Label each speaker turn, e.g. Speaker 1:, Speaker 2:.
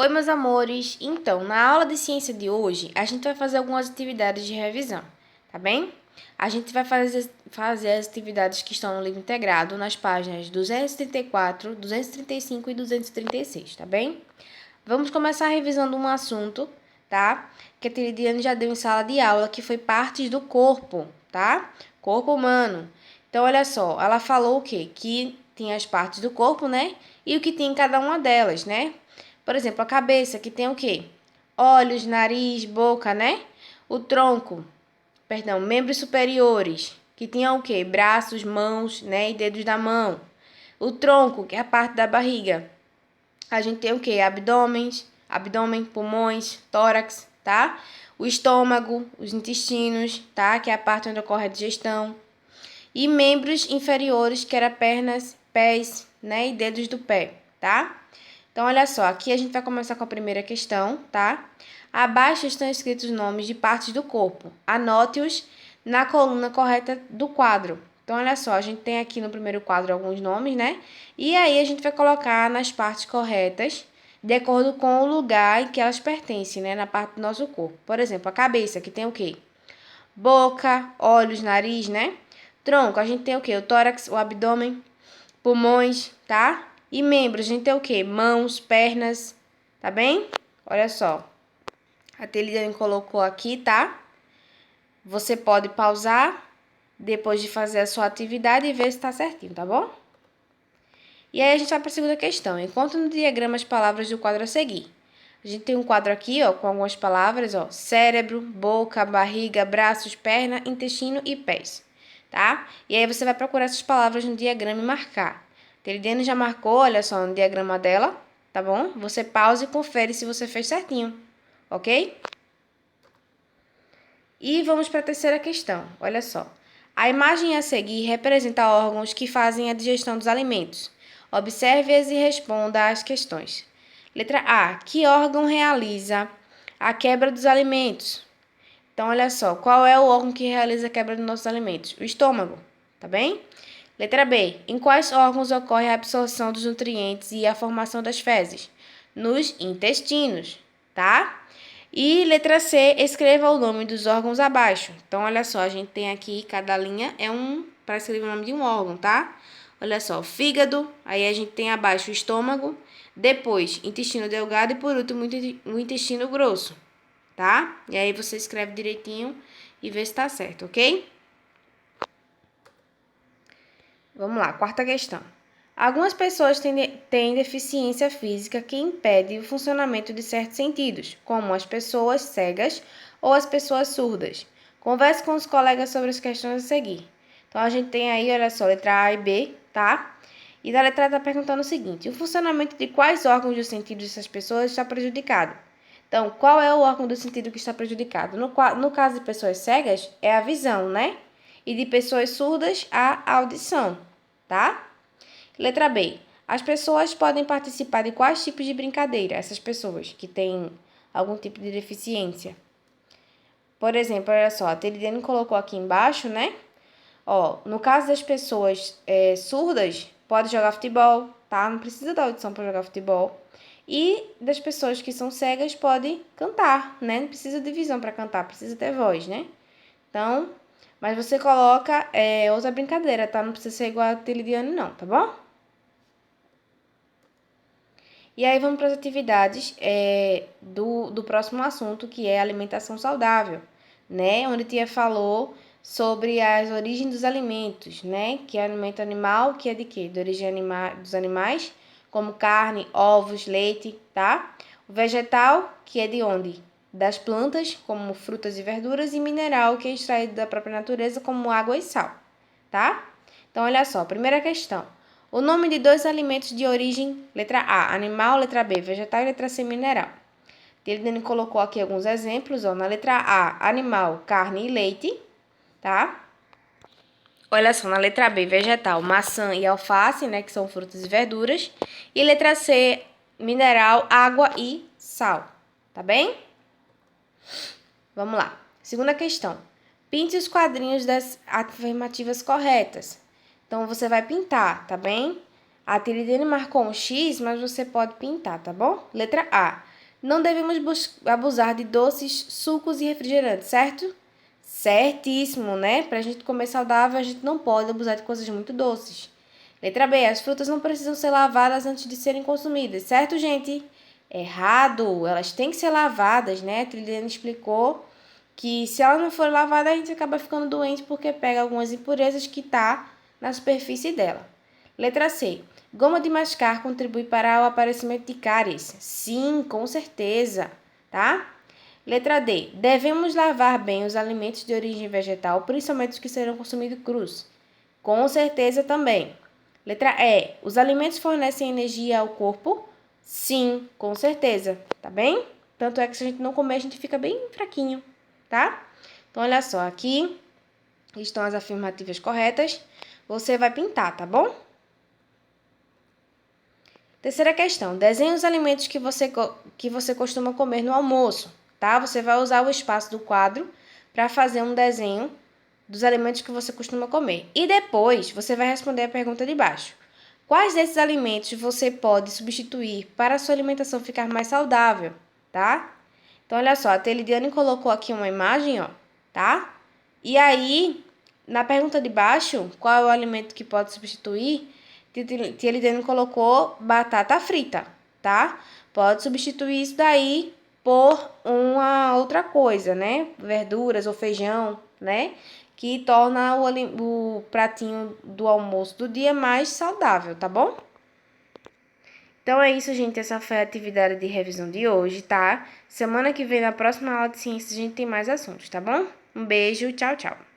Speaker 1: Oi, meus amores! Então, na aula de ciência de hoje, a gente vai fazer algumas atividades de revisão, tá bem? A gente vai fazer as atividades que estão no livro integrado nas páginas 234, 235 e 236, tá bem? Vamos começar revisando um assunto, tá? Que a Tiridiane já deu em sala de aula, que foi partes do corpo, tá? Corpo humano. Então, olha só, ela falou o quê? Que tem as partes do corpo, né? E o que tem em cada uma delas, né? Por exemplo, a cabeça, que tem o quê? Olhos, nariz, boca, né? O tronco, perdão, membros superiores, que tinha o quê? Braços, mãos, né? E dedos da mão. O tronco, que é a parte da barriga. A gente tem o quê? Abdômen, pulmões, tórax, tá? O estômago, os intestinos, tá? Que é a parte onde ocorre a digestão. E membros inferiores, que era pernas, pés, né? E dedos do pé, tá? Então, olha só, aqui a gente vai começar com a primeira questão, tá? Abaixo estão escritos os nomes de partes do corpo. Anote-os na coluna correta do quadro. Então, olha só, a gente tem aqui no primeiro quadro alguns nomes, né? E aí a gente vai colocar nas partes corretas, de acordo com o lugar em que elas pertencem, né? Na parte do nosso corpo. Por exemplo, a cabeça, que tem o quê? Boca, olhos, nariz, né? Tronco, a gente tem o quê? O tórax, o abdômen, pulmões, tá? E membros, a gente tem o quê? Mãos, pernas, tá bem? Olha só. A Teliane colocou aqui, tá? Você pode pausar depois de fazer a sua atividade e ver se tá certinho, tá bom? E aí a gente vai para a segunda questão. Encontre no diagrama as palavras do quadro a seguir. A gente tem um quadro aqui, ó, com algumas palavras, ó, cérebro, boca, barriga, braços, perna, intestino e pés, tá? E aí você vai procurar essas palavras no diagrama e marcar. Teridiane já marcou, olha só, no diagrama dela, tá bom? Você pausa e confere se você fez certinho, ok? E vamos para a terceira questão, olha só. A imagem a seguir representa órgãos que fazem a digestão dos alimentos. Observe-as e responda às questões. Letra A. Que órgão realiza a quebra dos alimentos? Então, olha só. Qual é o órgão que realiza a quebra dos nossos alimentos? O estômago, tá bem? Letra B. Em quais órgãos ocorre a absorção dos nutrientes e a formação das fezes? Nos intestinos, tá? E letra C. Escreva o nome dos órgãos abaixo. Então, olha só. A gente tem aqui, cada linha é para escrever o nome de um órgão, tá? Olha só, fígado, aí a gente tem abaixo o estômago, depois intestino delgado e por último o intestino grosso, tá? E aí você escreve direitinho e vê se tá certo, ok? Vamos lá, quarta questão. Algumas pessoas têm deficiência física que impede o funcionamento de certos sentidos, como as pessoas cegas ou as pessoas surdas. Converse com os colegas sobre as questões a seguir. Então, a gente tem aí, olha só, letra A e B, tá? E da letra A está perguntando o seguinte: o funcionamento de quais órgãos dos sentidos dessas pessoas está prejudicado? Então, qual é o órgão do sentido que está prejudicado? No caso de pessoas cegas, é a visão, né? E de pessoas surdas, a audição, tá? Letra B. As pessoas podem participar de quais tipos de brincadeira? Essas pessoas que têm algum tipo de deficiência. Por exemplo, olha só, a Teridiane colocou aqui embaixo, né? Ó, no caso das pessoas surdas, pode jogar futebol, tá? Não precisa da audição para jogar futebol. E das pessoas que são cegas, pode cantar, né? Não precisa de visão para cantar, precisa ter voz, né? Então, mas você coloca outra brincadeira, tá? Não precisa ser igual a Teridiane, não, tá bom? E aí vamos para as atividades do próximo assunto, que é alimentação saudável, né? Onde a tia falou sobre as origens dos alimentos, né? Que é alimento animal, que é de quê? De origem dos animais, como carne, ovos, leite, tá? O vegetal, que é de onde? Das plantas, como frutas e verduras, e mineral, que é extraído da própria natureza, como água e sal, tá? Então, olha só, primeira questão. O nome de dois alimentos de origem, letra A, animal, letra B, vegetal e letra C, mineral. Ele colocou aqui alguns exemplos, ó, na letra A, animal, carne e leite, tá? Olha só, na letra B, vegetal, maçã e alface, né, que são frutas e verduras. E letra C, mineral, água e sal, tá bem? Vamos lá. Segunda questão. Pinte os quadrinhos das afirmativas corretas. Então, você vai pintar, tá bem? A Tilidiane marcou um X, mas você pode pintar, tá bom? Letra A. Não devemos abusar de doces, sucos e refrigerantes, certo? Certíssimo, né? Pra gente comer saudável, a gente não pode abusar de coisas muito doces. Letra B. As frutas não precisam ser lavadas antes de serem consumidas, certo, gente? Errado. Elas têm que ser lavadas, né? A Tilidiane explicou que se ela não for lavada, a gente acaba ficando doente porque pega algumas impurezas que tá na superfície dela. Letra C. Goma de mascar contribui para o aparecimento de cáries. Sim, com certeza, tá? Letra D. Devemos lavar bem os alimentos de origem vegetal, principalmente os que serão consumidos crus. Com certeza também. Letra E. Os alimentos fornecem energia ao corpo? Sim, com certeza, tá bem? Tanto é que se a gente não comer, a gente fica bem fraquinho, tá? Então, olha só, aqui estão as afirmativas corretas. Você vai pintar, tá bom? Terceira questão. Desenhe os alimentos que você costuma comer no almoço, tá? Você vai usar o espaço do quadro para fazer um desenho dos alimentos que você costuma comer. E depois, você vai responder a pergunta de baixo. Quais desses alimentos você pode substituir para a sua alimentação ficar mais saudável, tá? Então, olha só, a Telidiane colocou aqui uma imagem, ó, tá? E aí, na pergunta de baixo, qual é o alimento que pode substituir? Telidiane colocou batata frita, tá? Pode substituir isso daí por uma outra coisa, né? Verduras ou feijão, né? Que torna o pratinho do almoço do dia mais saudável, tá bom? Então é isso, gente. Essa foi a atividade de revisão de hoje, tá? Semana que vem, na próxima aula de ciências, a gente tem mais assuntos, tá bom? Um beijo, tchau, tchau.